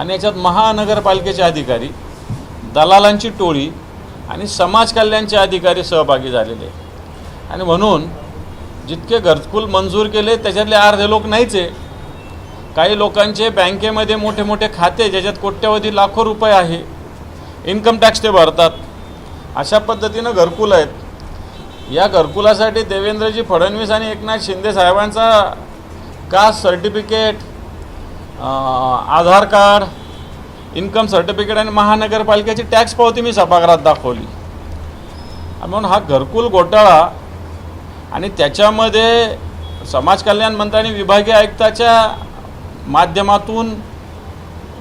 आणि याच्यात महानगरपालिकेचे अधिकारी, दलालांची टोळी आणि समाज कल्याणचे अधिकारी सहभागी झालेले आहे। आणि म्हणून जितके घरकुल मंजूर केले त्याच्यातले अर्धे लोक नाहीच आहे। काही लोकांचे बँकेमध्ये मोठे मोठे खाते ज्याच्यात कोट्यवधी लाखो रुपये आहे, इन्कम टॅक्स ते भरतात, अशा पद्धतीनं घरकुल आहेत। या घरकुलासाठी देवेंद्रजी फडणवीस आणि एकनाथ शिंदे साहेबांचा कास्ट सर्टिफिकेट, आधार कार्ड, इन्कम सर्टिफिकेट आणि महानगरपालिकेची टॅक्स पावती मी सभागृहात दाखवली। म्हणून हा घरकुल घोटाळा आणि त्याच्यामध्ये समाज कल्याण मंत्र्यांनी विभागीय आयुक्ताच्या माध्यमातून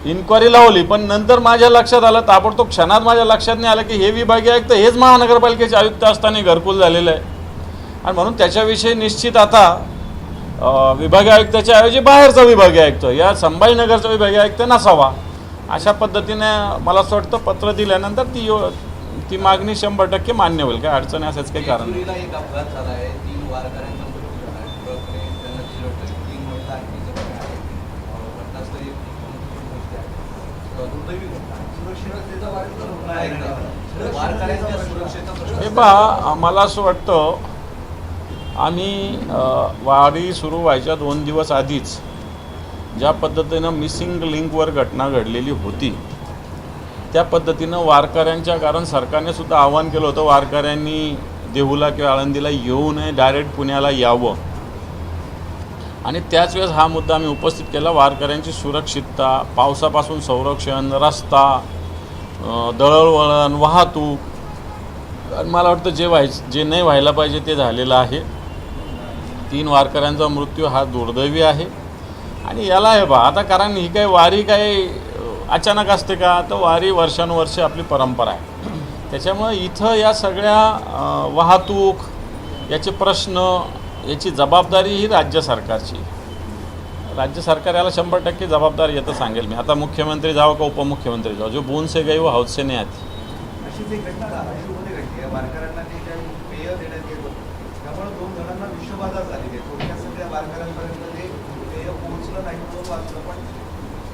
इन्क्वायरी लावली, पण नंतर माझ्या लक्षात आलं, ताबडतोब क्षणात माझ्या लक्षात नाही आलं की हे विभागीय आयुक्त हेच महानगरपालिकेचे आयुक्त असताना घरकुल झालेलं आहे। आणि म्हणून त्याच्याविषयी निश्चित आता विभागीय आयुक्ताच्या ऐवजी बाहेरचा विभागीय आयुक्त, या संभाजीनगरचा विभागीय आयुक्त नसावा, अशा पद्धतीने मला असं वाटतं पत्र दिल्यानंतर ती मागणी 100% मान्य होईल। काय अडचण असायचं काही कारण नाही। हे पहा, मला असं वाटतं आम्ही वारी सुरू व्हायच्या 2 दिवस आधीच ज्या पद्धतीनं मिसिंग लिंकवर घटना घडलेली होती त्या पद्धतीनं वारकऱ्यांच्या, कारण सरकारने सुद्धा आवाहन केलं होतं वारकऱ्यांनी देहूला किंवा आळंदीला येऊ नये, डायरेक्ट पुण्याला यावं, आणि त्याच वेळेस हा मुद्दा आम्ही उपस्थित केला। वारकऱ्यांची सुरक्षितता, पावसापासून संरक्षण, रस्ता, दळणवळण, वाहतूक, आणि मला वाटतं जे नाही व्हायला पाहिजे ते झालेलं आहे। 3 वारकऱ्यांचा मृत्यू हा दुर्दैवी आहे। आणि याला हे बा आता, कारण ही काही वारी काही अचानक असते का, तर वारी वर्षानुवर्षे आपली परंपरा आहे। त्याच्यामुळे इथं या सगळ्या वाहतूक, याचे प्रश्न, याची जबाबदारी ही राज्य सरकारची। राज्य सरकार याला 100% जबाबदार येतं सांगेल मी। आता मुख्यमंत्री जावं का उपमुख्यमंत्री जावं, जो बूंद से गई वो हौद से नहीं आती। अशीच एक घटना धाराशिवमध्ये घडली आहे। वारकऱ्यांना ते काही पेय देण्यात येत होतं, त्यामुळे 2 जणांना विषबाधा झाली आहे। थोडक्यात सगळ्या वारकऱ्यांपर्यंत ते पेय पोहोचलं नाही म्हणून वाचलं, पण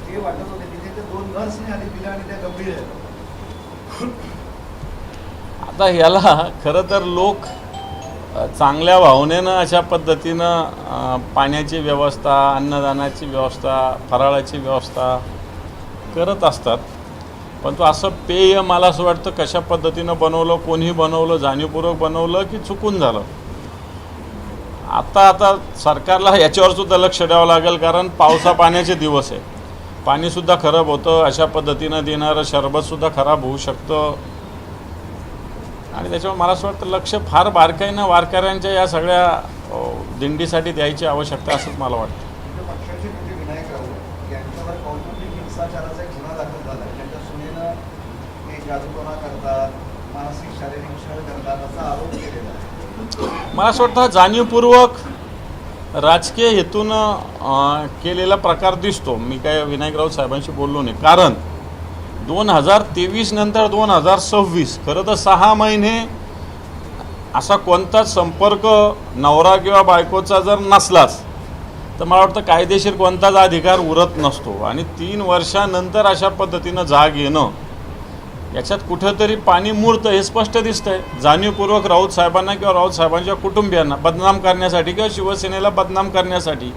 ते वाटत होते तिथे ते 2 नर्सने आधी दिल्या आणि त्या गंभीर आहेत। आता याला खरं तर लोक चांगल्या भावनेनं अशा पद्धतीनं पाण्याची व्यवस्था, अन्नदानाची व्यवस्था, फराळाची व्यवस्था करत असतात, पण तो असं पेय मला असं वाटतं कशा पद्धतीनं बनवलं, कोणी बनवलं, जाणीवपूर्वक बनवलं की चुकून झालं। आता सरकारला याच्यावर सुद्धा लक्ष द्यावं लागेल, कारण पावसा पाण्याचे दिवस आहे, पाणीसुद्धा खराब होतं, अशा पद्धतीनं देणारं शरबतसुद्धा खराब होऊ शकतं। आणि त्याच्यामुळे मला असं वाटतं लक्ष फार बारकाईनं वारकऱ्यांच्या या सगळ्या दिंडीसाठी द्यायची आवश्यकता असंच मला वाटतं। पक्षाचे नेते विनायक राऊत यांच्यावर कौटुंबिक हिंसाचाराचा एक गुन्हा दाखल झाला आहे। त्यांच्या सुनेनं ते जादूटोणा करतात, मानसिक शारीरिक छळ करतात असा आरोप केलेला आहे। मला असं वाटतं हा जाणीवपूर्वक राजकीय हेतून केलेला प्रकार दिसतो। मी काय विनायक राऊत साहेबांशी बोललो नाही, कारण 2023 नंतर 2026 खरं तर 6 महिने असा कोणताच संपर्क नवरा किंवा बायकोचा जर नसलाच तर मला वाटतं कायदेशीर कोणताच अधिकार उरत नसतो। आणि 3 वर्षानंतर अशा पद्धतीनं जाग येणं, याच्यात कुठंतरी पाणी मुरतं हे स्पष्ट दिसतंय। जाणीवपूर्वक राऊत साहेबांना किंवा राऊत साहेबांच्या कुटुंबियांना बदनाम करण्यासाठी किंवा शिवसेनेला बदनाम करण्यासाठी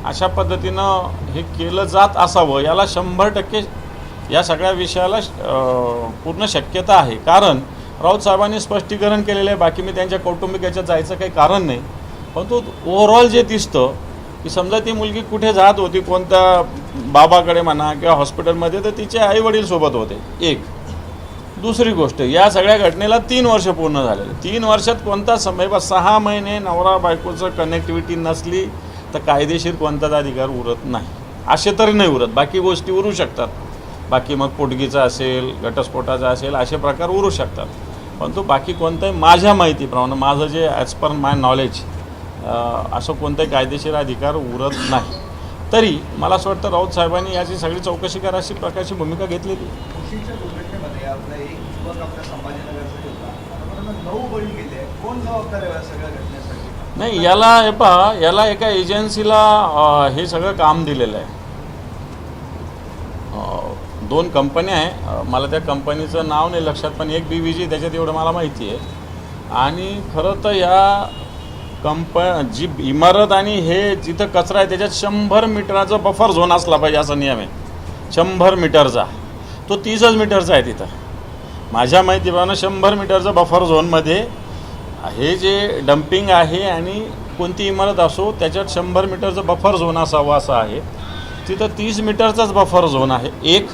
अशा पद्धतीनं हे केलं जात असावं, याला 100% या सगळ्या विषयाला पूर्ण शक्यता आहे। कारण राऊत साहेबांनी स्पष्टीकरण केलेलं आहे, बाकी मी त्यांच्या कौटुंबिक याच्यात जायचं काही कारण नाही, पण तो ओव्हरऑल जे दिसतं की समजा ती मुलगी कुठे जात होती, कोणत्या बाबाकडे म्हणा किंवा हॉस्पिटलमध्ये, तर तिचे आईवडील सोबत होते। एक दुसरी गोष्ट, या सगळ्या घटनेला 3 वर्ष पूर्ण झालेले। 3 वर्षात कोणता समय, 6 महिने नवरा बायकोचं कनेक्टिव्हिटी नसली तर कायदेशीर कोणताच अधिकार उरत नाही। असे तरी नाही उरत, बाकी गोष्टी उरू शकतात, बाकी मग पोटगीचा असेल, घटस्फोटाचा असेल, असे प्रकार उरू शकतात, पण तो बाकी कोणताही माझ्या माहितीप्रमाणे, माझं जे ॲज पर माय नॉलेज, असं कोणताही कायदेशीर अधिकार उरत नाही। तरी मला असं वाटतं राऊत साहेबांनी याची सगळी चौकशी करा अशी प्रकारची भूमिका घेतलेली। खुशीच्या दुर्घटनेमध्ये आपला एक युवक आपल्या संभाजीनगरचा होता, 9 बळी गेले, कोण जबाबदार आहे या सगळ्या घटनेसाठी? नाही, याला हे पहा, याला एका एजन्सीला हे सगळं काम दिलेलं आहे। दोन कंपन्या आहे, मला त्या कंपनीचं नाव नाही लक्षात, पण एक BVG त्याच्यात एवढं मला माहिती आहे. आणि खरं तर या जी इमारत आणि हे जिथं कचरा आहे त्याच्यात 100 मीटरचा बफर झोन असला पाहिजे असा नियम आहे. 100 मीटरचा, तो 30च मीटरचा आहे. तिथं माझ्या माहितीप्रमाणे 100 मीटरचा बफर झोनमध्ये हे जे डम्पिंग आहे आणि कोणती इमारत असो त्याच्यात 100 मीटरचं बफर झोन असावा असं आहे. तिथं 30 मीटरचाच बफर झोन आहे एक.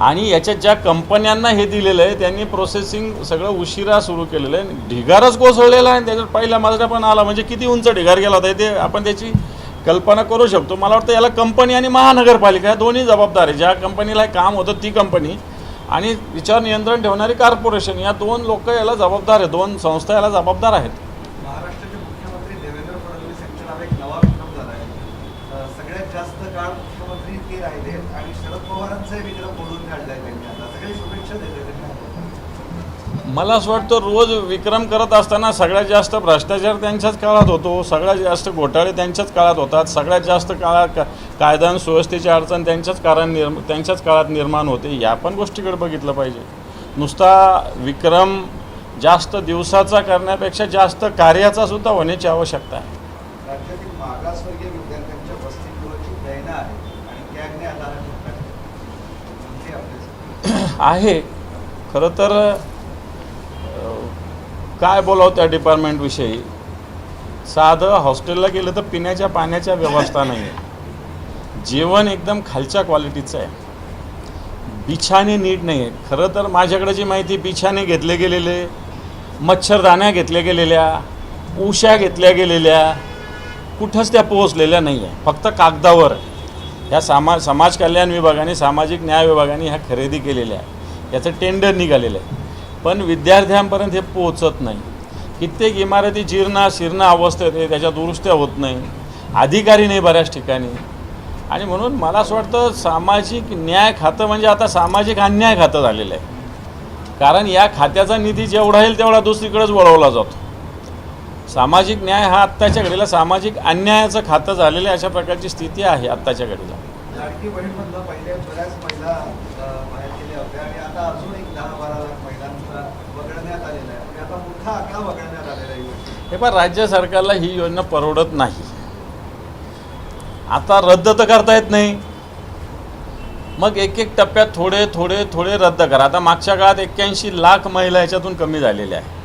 आणि याच्यात ज्या कंपन्यांना हे दिलेलं आहे त्यांनी प्रोसेसिंग सगळं उशिरा सुरू केलेलं आहे. ढिगारच कोसळलेला आहे. त्याच्यात पहिला मजला पण आला, म्हणजे किती उंच ढिगार गेला होता ते आपण त्याची कल्पना करू शकतो. मला वाटतं याला कंपनी आणि महानगरपालिका दोन्ही जबाबदार आहे. ज्या कंपनीला काम होतं ती कंपनी आणि तिच्यावर नियंत्रण ठेवणारी कॉर्पोरेशन, या दोन लोक याला जबाबदार आहेत, दोन संस्था याला जबाबदार आहेत. महाराष्ट्राचे मुख्यमंत्री देवेंद्र फडणवीस यांच्या नावे एक नवा विक्रम झाला आहे. सगळ्यात जास्त काळ मुख्यमंत्री ते राहिले आणि शरद पवारांचाही विक्रम मोडून काढलाय त्यांनी. आता सगळे शुभेच्छा देते. मला असं वाटतं रोज विक्रम करत असताना सगळ्यात जास्त भ्रष्टाचार त्यांच्याच काळात होतो, सगळ्यात जास्त घोटाळे त्यांच्याच काळात होतात, सगळ्यात जास्त कायदा आणि सुव्यवस्थेची अडचण त्यांच्याच काळात निर्माण होते. या पण गोष्टीकडे बघितलं पाहिजे. नुसता विक्रम जास्त दिवसाचा करण्यापेक्षा जास्त कार्याचा सुद्धा होण्याची आवश्यकता आहे. राज्यातील मागासवर्गीय विद्यार्थ्यांच्या वसतिगृहाची प्रेरणा आहे आणि त्या ज्ञात आहे. खरं तर काय बोलावं त्या डिपार्टमेंटविषयी. साधं हॉस्टेलला गेलं तर पिण्याच्या पाण्याच्या व्यवस्था नाही आहे, जेवण एकदम खालच्या क्वालिटीचं आहे, बिछाने नीट नाही आहे. खरं तर माझ्याकडे जी माहिती, बिछाने घेतले गेलेले, मच्छरदाण्या घेतल्या गेलेल्या, उश्या घेतल्या गेलेल्या, कुठंच त्या पोहोचलेल्या नाही आहे, फक्त कागदावर. ह्या समाज कल्याण विभागाने, सामाजिक न्याय विभागाने ह्या खरेदी केलेल्या आहे, याचं टेंडर निघालेलं आहे, पण विद्यार्थ्यांपर्यंत हे पोहोचत नाही. कित्येक इमारती जीर्ण अवस्थेत आहे, त्याच्या दुरुस्त्या होत नाही, अधिकारी नाही बऱ्याच ठिकाणी. आणि म्हणून मला असं वाटतं सामाजिक न्याय खातं म्हणजे आता सामाजिक अन्याय खातं झालेलं आहे. कारण या खात्याचा निधी जेवढा येईल तेवढा दुसरीकडेच वळवला जातो. सामाजिक न्याय हा आत्ताच्या घडीला सामाजिक अन्यायाचं खातं झालेलं आहे, अशा प्रकारची स्थिती आहे आत्ताच्या घडीला. लाडकी बहीणमधलं पहिले बऱ्याच महिला बाहेर गेल्या होत्या आणि आता अजून एक 10-12 लाख महिलांचा वगळण्यात आलेला आहे. म्हणजे आता मोठा आकडा वगळण्यात आलेला आहे. हे पण राज्य सरकारला ही योजना परवडत नाही. आता रद्द तर करता येत नाही, मग एक एक टप्प्यात थोडे थोडे थोडे रद्द करा. आता मागच्या काळात 81 लाख महिला याच्यातून कमी झालेल्या आहे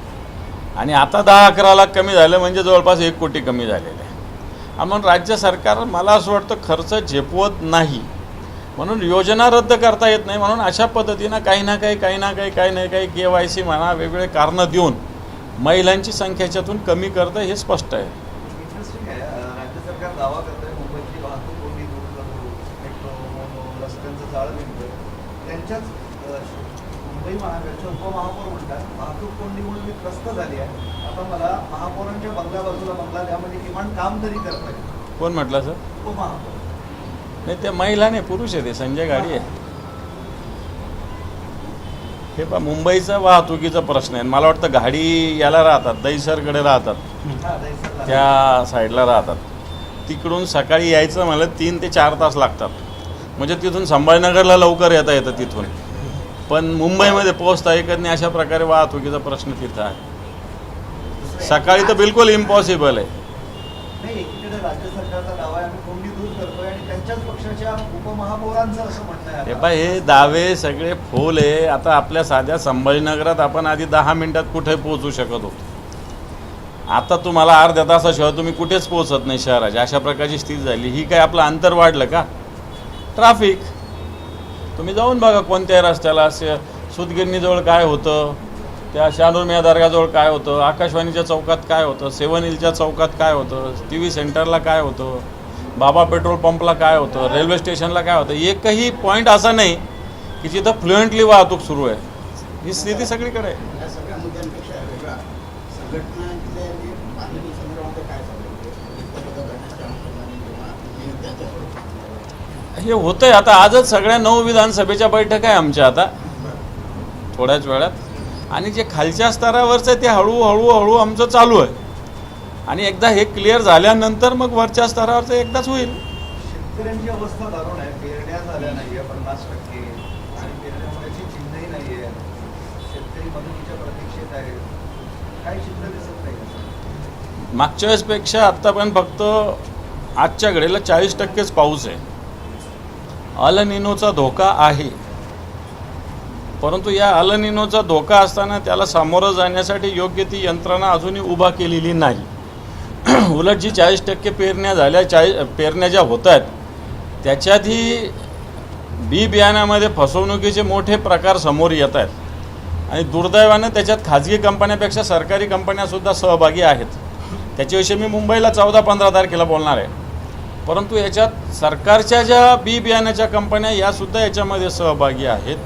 आणि आता 10-11 लाख कमी झालं म्हणजे जवळपास 1 कोटी कमी झालेले आहे. म्हणून राज्य सरकार मला असं वाटतं खर्च झेपवत नाही, म्हणून योजना रद्द करता येत नाही. म्हणून अशा पद्धतीनं काही ना काही KYC म्हणा, वेगवेगळे कारणं देऊन महिलांची संख्या याच्यातून कमी करतं, हे स्पष्ट आहे. इंटरेस्टिंग आहे. राज्य सरकार दावा करतंय मुंबईची वाहतूक कोंडी दूर करतो, मेट्रो, मोनो, रस्त्यांचं जाळं विणतोय. त्यांच्याच मुंबई महानगरच्या उपमहापौर म्हणतात वाहतूक कोंडीमुळे मी त्रस्त झाली आहे. आता मला महापौरांच्या बंगल्या बाजूला बंगला द्यामध्ये किमान काम तरी करता येईल. कोण म्हटलं सर? उपमहापौर नाही, ते महिला नाही, पुरुष आहे, ते संजय गाडी आहे. हे पहा, मुंबईचा वाहतुकीचा प्रश्न आहे. मला वाटतं गाडी याला राहतात, दहिसरकडे राहतात, त्या साईडला राहतात. तिकडून सकाळी यायचं मला 3 ते 4 तास लागतात. म्हणजे तिथून संभाजीनगरला लवकर येता येतं तिथून, पण मुंबईमध्ये पोहोचता येत नाही. अशा प्रकारे वाहतुकीचा प्रश्न तिथं आहे. सकाळी तर बिलकुल इम्पॉसिबल आहे. नाही, एकीकडे राज्य सरकारचा दावा आहे आम्ही कोंडी दूर करतोय आणि त्यांच्याच पक्षाच्या उपमहापौरांचं असं म्हणणं आहे. हे पहा, हे दावे सगळे फोल आहे. आता आपल्या साध्या संभाजीनगरात आपण आधी 10 मिनिटात कुठे पोहोचू शकत होतो, आता तुम्हाला अर्ध्या तासाशिवाय तुम्ही कुठेच पोहोचत नाही शहराच्या. अशा प्रकारची स्थिती झाली. ही काय आपलं अंतर वाढलं का? ट्रॅफिक तुम्ही जाऊन बघा कोणत्याही रस्त्याला. सुतगिरणीजवळ काय होतं, त्या शानूरमिया दर्गाजवळ काय होतं, आकाशवाणीच्या चौकात काय होतं, 7 हिलच्या चौकात काय होतं, TV सेंटरला काय होतं, बाबा पेट्रोल पंपला काय होतं, रेल्वे स्टेशनला काय होतं. एकही पॉईंट असा नाही की जिथं फ्लुएंटली वाहतूक सुरू आहे. ही स्थिती सगळीकडे आहे. हे होतंय. आता आजच सगळ्या 9 विधानसभेच्या बैठक आहे आमच्या आता थोड्याच वेळात, आणि जे खालच्या स्तरावरचं आहे ते हळूहळू आमचं चालू आहे. आणि एकदा हे क्लिअर झाल्यानंतर मग वरच्या स्तरावरचं एकदाच होईल. शेतकऱ्यांची अवस्था दारुण आहे. पेरण्या झाल्या नाही, पण 50% आणि पेरण्याची चिन्हही नाही आहे. शेतकरी मदतीच्या प्रतीक्षेत आहेत. काही चिन्ह दिसत नाही असं. मागच्या वेळेसपेक्षा आत्तापर्यंत फक्त आजच्या घडीला 40%च पाऊस आहे. अल निनोचा धोका आहे, परंतु या अल निनोचा धोका असताना त्याला सामोरं जाण्यासाठी योग्य ती यंत्रणा अजूनही उभा केलेली नाही. उलट जी 40% पेरण्या झाल्या, पेरण्या ज्या होत आहेत त्याच्यातही बी बियाण्यामध्ये फसवणुकीचे मोठे प्रकार समोर येत आहेत आणि दुर्दैवानं त्याच्यात खाजगी कंपन्यापेक्षा सरकारी कंपन्यासुद्धा सहभागी आहेत. त्याच्याविषयी मी मुंबईला 14-15 तारखेला बोलणार आहे. परंतु याच्यात सरकारच्या ज्या बी बियाण्याच्या कंपन्या यासुद्धा याच्यामध्ये सहभागी आहेत.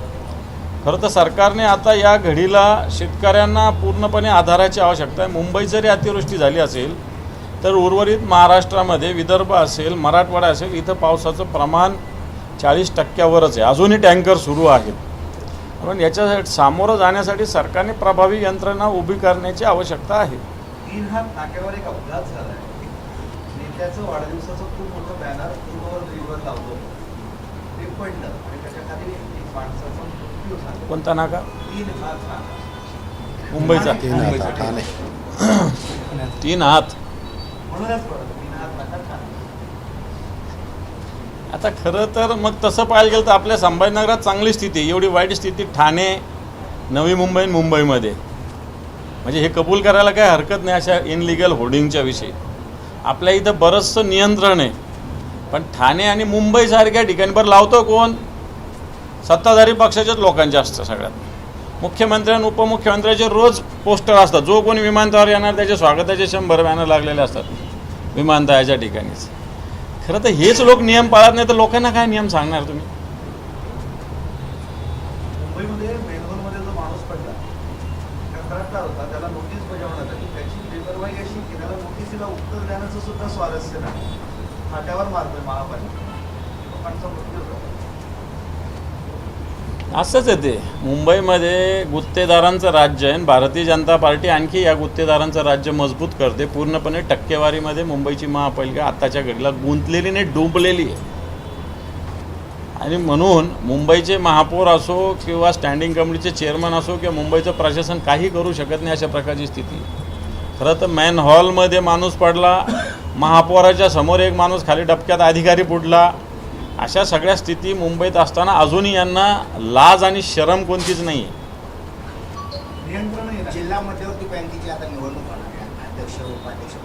खरं तर सरकारने आता या घडीला शेतकऱ्यांना पूर्णपणे आधाराची आवश्यकता आहे. मुंबईत जरी अतिवृष्टी झाली असेल तर उर्वरित महाराष्ट्रामध्ये विदर्भ असेल, मराठवाडा असेल, इथं पावसाचं प्रमाण 40%वरच आहे. अजूनही टँकर सुरू आहेत. पण याच्यासाठी सामोरं जाण्यासाठी सरकारने प्रभावी यंत्रणा उभी करण्याची आवश्यकता आहे. 3 हात नाक्यावर एक अपघात झाला आहे. नेत्याचं वाढदिवसाचं खूप मोठं बॅनर पूर्ववर रीवर लावतो, ते पडलं आणि त्याच्या खाली एक माणसाचा मृत्यू झाला. कोणता नाका? 3 हात नाका मुंबईचा 3 हात. म्हणूनच पडलं 3 हात नाका ठाणे. आता खरं तर मग तसं पाहायला गेलं तर आपल्या संभाजीनगरात चांगली स्थिती आहे. एवढी वाईट स्थिती ठाणे, नवी मुंबई, मुंबईमध्ये म्हणजे हे कबूल करायला काही हरकत नाही अशा इनलिगल होर्डिंगच्या विषयी. आपल्या इथं बरंचसं नियंत्रण आहे. पण ठाणे आणि मुंबईसारख्या ठिकाणी बरं लावतो कोण? सत्ताधारी पक्षाच्याच लोकांचे असतं. सगळ्यात मुख्यमंत्री आणि उपमुख्यमंत्र्याचे रोज पोस्टर असतात. जो कोणी विमानतळावर येणार त्याचे स्वागताचे 100 बॅनर लागलेले असतात विमानतळाच्या ठिकाणीच. खरं तर हेच लोक नियम पाळत नाही तर लोकांना काय नियम सांगणार तुम्ही? मुंबईमध्ये मेलबर्नमध्ये जो माणूस पडला, कंत्राटदार होता, त्याला नोटीस बजावण्यात आली. त्याची बेपरवाई अशी की त्याला नोटीसीला उत्तर देण्याचं सुद्धा स्वारस्य नाही. फाट्यावर मारतोय महापालिका, लोकांचा मृत्यू झाला. असंच आहे ते. मुंबईमध्ये गुत्तेदारांचं राज्य आहे आणि भारतीय जनता पार्टी आणखी या गुत्तेदारांचं राज्य मजबूत करते. पूर्णपणे टक्केवारीमध्ये मुंबईची महापालिका आत्ताच्या घडीला गुंतलेली नाही, डुंबलेली आहे. आणि म्हणून मुंबईचे महापौर असो किंवा स्टँडिंग कमिटीचे चेअरमन असो किंवा मुंबईचं प्रशासन काही करू शकत नाही अशा प्रकारची स्थिती. खरं तर मॅन हॉलमध्ये माणूस पडला, महापौराच्या समोर एक माणूस खाली डबक्यात अधिकारी बुडला. अशा सगळ्या स्थिती मुंबईत असताना अजूनही यांना लाज आणि शरम कोणतीच नाही आहे. नियंत्रण जिल्हा मध्यवर्ती बँकेची आता निवडणूक होणार आहे, अध्यक्ष उपाध्यक्ष.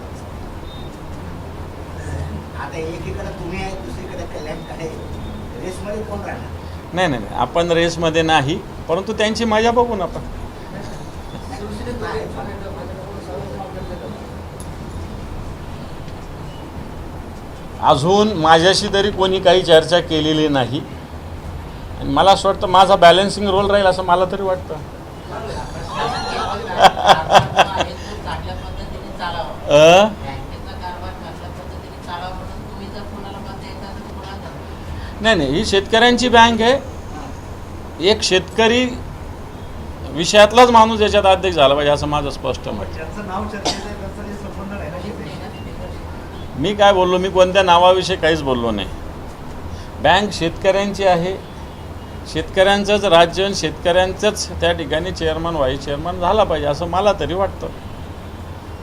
आता एकीकडे तुम्ही आहे, दुसरीकडे कल्याणकडे आहे. रेसमध्ये कोण राहणार? नाही नाही नाही, आपण रेसमध्ये नाही, परंतु त्यांची मजा बघू ना आपण. अजून माझ्याशी तरी कोणी काही चर्चा केलेली नाही आणि मला असं वाटतं माझा बॅलन्सिंग रोल राहील असं मला तरी वाटतं. नाही नाही, ही शेतकऱ्यांची बँक आहे. एक शेतकरी विषयातलाच माणूस याच्यात अध्यक्ष झाला पाहिजे असं माझं स्पष्ट मत. ज्यांचं नाव चर्चेत आहे त्यांचा काही संबंध नाही ना. मी काय बोललो? मी कोणत्या नावाविषयी काहीच बोललो नाही. बँक शेतकऱ्यांची आहे, शेतकऱ्यांचंच राज्य आणि शेतकऱ्यांचंच त्या ठिकाणी चेअरमन व्हाईस चेअरमन झाला पाहिजे असं मला तरी वाटतं.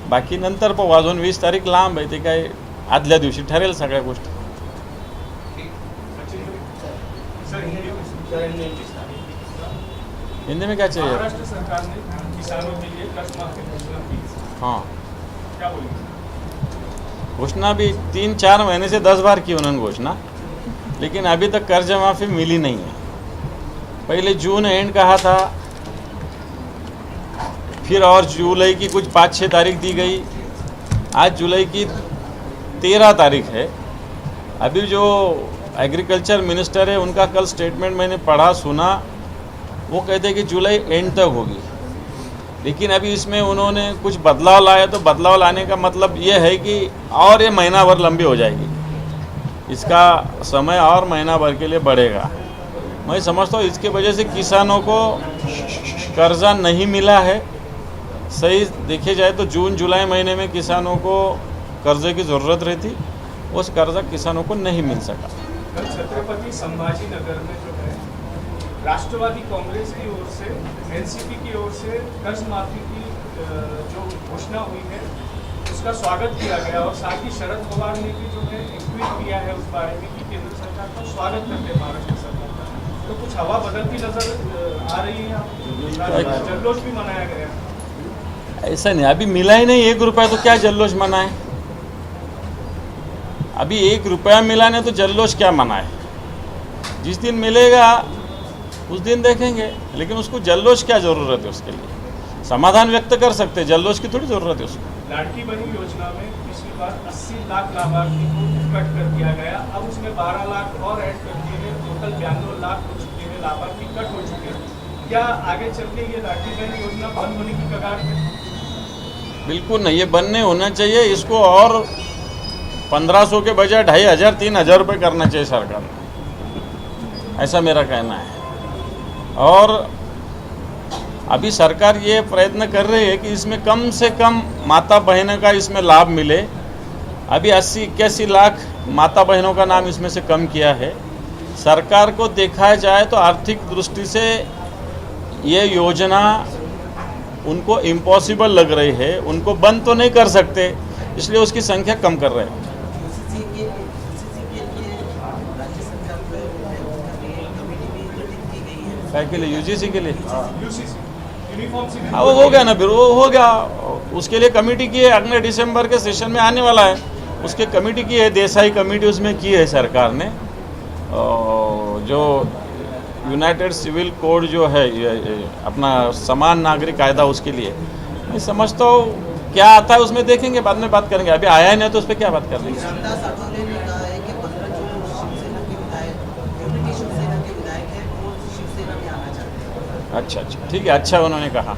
बाकी नंतर पाहू, अजून 20 तारीख लांब आहे, ते काय आदल्या दिवशी ठरेल सगळ्या गोष्टी. हिंदी में क्या चाहिए? महाराष्ट्र सरकार ने किसानों के लिए कर्ज माफी घोषणा की। हाँ, क्या बोलेंगे? घोषणा भी 3-4 महीने से 10 बार की उन्होंने घोषणा, लेकिन अभी तक कर्ज माफ़ी मिली नहीं है. पहले जून एंड कहा था, फिर और जुलाई की कुछ 5-6 तारीख दी गई. आज जुलाई की 13 तारीख है. अभी जो एग्रीकल्चर मिनिस्टर है उनका कल स्टेटमेंट मैंने पढ़ा सुना, वो कहते हैं कि जुलाई एंड तक होगी. लेकिन अभी इसमें उन्होंने कुछ बदलाव लाया, तो बदलाव लाने का मतलब ये है कि और ये महीना भर लंबी हो जाएगी, इसका समय और महीना भर के लिए बढ़ेगा. मैं समझता हूँ इसके वजह से किसानों को कर्जा नहीं मिला है. सही देखे जाए तो जून जुलाई महीने में किसानों को कर्जे की ज़रूरत रहती, उस कर्जा किसानों को नहीं मिल सका. कल छत्रपति संभाजी नगर में जो है राष्ट्रवादी कांग्रेस की ओर से, एनसीपी की ओर से कर्ज माफी की जो घोषणा हुई है उसका स्वागत किया गया, और साथ ही शरद पवार ने भी जो है एक ट्वीट किया है उस बारे में कि केंद्र सरकार का स्वागत करते हैं महाराष्ट्र सरकार का। तो कुछ हवा बदलती नजर आ रही है यहाँ, जल्लोष भी मनाया गया। ऐसा नहीं, अभी मिला ही नहीं 1 रुपया, तो क्या जल्लोष मनाए? अभी 1 रुपया मिला नहीं तो जल्लोष क्या मनाए? जिस दिन मिलेगा उस दिन देखेंगे, लेकिन उसको जल्लोष क्या जरूरत है? उसके लिए समाधान व्यक्त कर सकते हैं, जल्लोष की थोड़ी जरूरत है उसको। लाडकी बहन योजना में पिछली बार 80 लाख लाभार्थी को कट कर दिया गया, अब उसमें 12 लाख और ऐड कर दिए गए, टोटल 92 लाख हो चुके हैं, लाभार्थी कट हो चुके हैं। क्या आगे चल के ये लाडकी बहन योजना बंद होने की कगार पे? बिल्कुल नहीं, ये बंद नहीं होना चाहिए। इसको और 1500 के बजाय 2500 3000 रुपये करना चाहिए सरकार ने, ऐसा मेरा कहना है। और अभी सरकार ये प्रयत्न कर रही है कि इसमें कम से कम माता बहनों का इसमें लाभ मिले। अभी 80-81 लाख माता बहनों का नाम इसमें से कम किया है। सरकार को देखा जाए तो आर्थिक दृष्टि से ये योजना उनको इम्पॉसिबल लग रही है, उनको बंद तो नहीं कर सकते, इसलिए उसकी संख्या कम कर रहे हैं। क्या के लिए? यूजीसी के लिए? यूसीसी यूनिफॉर्म सिविल हाँ, वो हो गया ना, फिर वो हो गया। उसके लिए कमेटी की है, अगले दिसंबर के सेशन में आने वाला है, उसके कमेटी की है, देसाई कमेटी उसमें की है सरकार ने। जो यूनाइटेड सिविल कोड जो है अपना समान नागरिक कायदा, उसके लिए मैं समझता हूँ क्या आता है उसमें देखेंगे, बाद में बात करेंगे। अभी आया ही नहीं तो उस पर क्या बात कर लेंगे। रामदास आठवले ने कहा है कि 15 जो शिवसेना के विधायक, यूनिटी शिवसेना के विधायक हैं, वो शिवसेना में आना चाहते हैं। अच्छा, ठीक है, अच्छा उन्होंने कहा।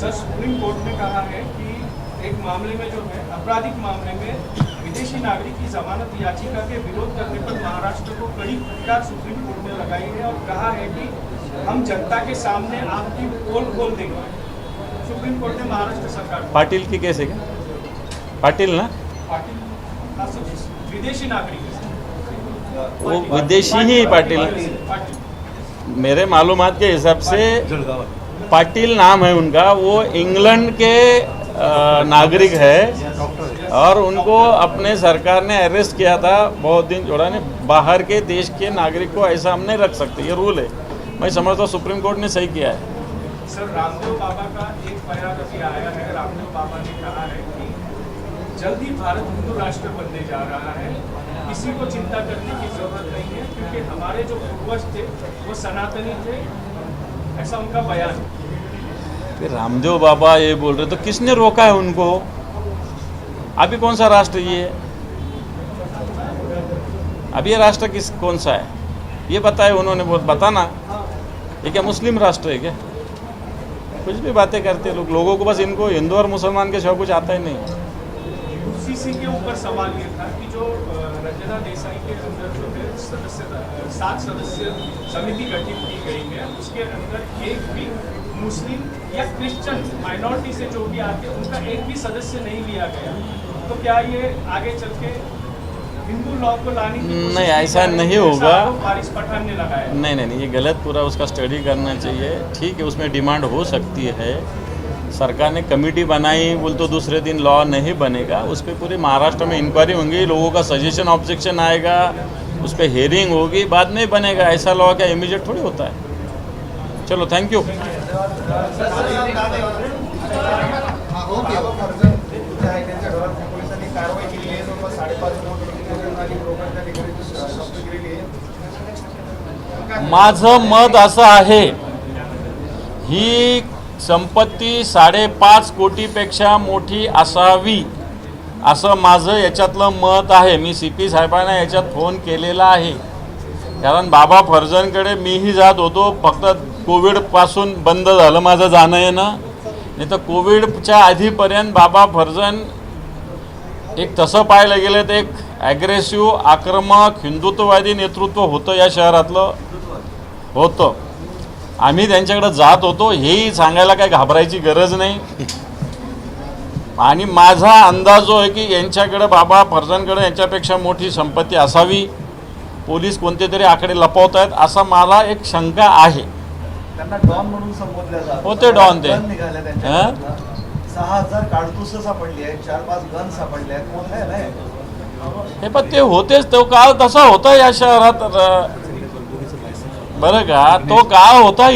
सर, सुप्रीम कोर्ट ने कहा है कि एक मामले में जो है आपराधिक मामले में विदेशी नागरिक की जमानत याचिका के विरोध करने पर महाराष्ट्र को कड़ी फटकार सुप्रीम कोर्ट ने लगाई है और कहा है कि हम जनता के सामने आपकी पोल खोल देंगे। सुप्रीम कोर्ट ने महाराष्ट्र सरकार पाटिल की कैसे क्या? पाटिल ना, पाटिल विदेशी नागरिक, वो विदेशी ही पाटिल। मेरे मालूमात के हिसाब से पाटिल नाम है उनका, वो इंग्लैंड के नागरिक है और उनको अपने सरकार ने अरेस्ट किया था बहुत दिन जोड़ा ने। बाहर के देश के नागरिक को ऐसा हम नहीं रख सकते, ये रूल है। मैं समझता हूँ सुप्रीम कोर्ट ने सही किया है। सर, रामदेव बाबा का एक बयान अभी आया है। रामदेव बाबा ने कहा है कि जल्द ही भारत हिंदू राष्ट्र बनने जा रहा है, किसी को चिंता करने की जरूरत नहीं है क्योंकि हमारे जो पूर्वज थे वो सनातनी थे, ऐसा उनका बयान है। फिर रामदेव बाबा ये बोल रहे तो किसने रोका है उनको? अभी कौन सा राष्ट्र ये है? अभी ये राष्ट्र कौन सा है ये बताए उन्होंने, बहुत बताना। ये क्या मुस्लिम राष्ट्र है क्या? कुछ भी बातें करते हैं लोगों को बस इनको हिंदू और मुसलमान के सिवा कुछ आता ही नहीं। यूसीसी के ऊपर सवाल ये था कि जो रंजना देसाई के अंदर जो है 7 सदस्य समिति गठित की गई है, उसके अंदर एक भी मुस्लिम या क्रिश्चियन माइनॉरिटी से जो भी आते हैं उनका एक भी सदस्य नहीं लिया गया। तो क्या ये आगे चल के हिंदू लॉ को लाने की कोशिश नहीं, की ऐसा जा रही है? नहीं होगा। ऐसा आरोप वारिस पठान ने लगाया। नहीं, ये गलत, पूरा उसका स्टडी करना चाहिए। ठीक है, उसमें डिमांड हो सकती है। सरकार ने कमेटी बनाई बोल तो दूसरे दिन लॉ नहीं बनेगा, उस पर पूरे महाराष्ट्र में इंक्वायरी होंगी, लोगों का सजेशन ऑब्जेक्शन आएगा, उस पर हेयरिंग होगी, बाद में बनेगा। ऐसा लॉ क्या इमीडिएट थोड़ी होता है। चलो, थैंक यू। माझं मत असं आहे, ही संपत्ती 5.5 कोटीपेक्षा मोठी असावी असं माझं याच्यातलं मत आहे। मी CP साहेबांना याच्यात फोन केलेला आहे, कारण बाबा फर्जनकडे मीही जात होतो, फक्त कोविडपासून बंद झालं माझं जाणं येणं, नाही तर कोविडच्या आधीपर्यंत बाबा फर्जन एक तसं पाहायला गेलं तर एक ॲग्रेसिव्ह आक्रमक हिंदुत्ववादी नेतृत्व होतं या शहरातलं होतं। आम्ही त्यांच्याकडे जात होतो, हेही सांगायला काही घाबरायची गरज नाही। आणि माझा अंदाज जो आहे की यांच्याकडे बाबा फर्जनकडे यांच्यापेक्षा मोठी संपत्ती असावी, पोलीस कोणते तरी आकडे लपवत आहेत असा मला एक शंका आहे. त्यांना डॉन म्हणून संबोधल्या जात. होते डॉन ते. गन निघाले त्यांच्या 6,000 काडतुस सापडली आहेत, 4-5 गन सापडले आहेत. कोण आहे ना हे पण ते होतेच, तो काळ तसा होता या शहरात बरं का, तो काळ होता.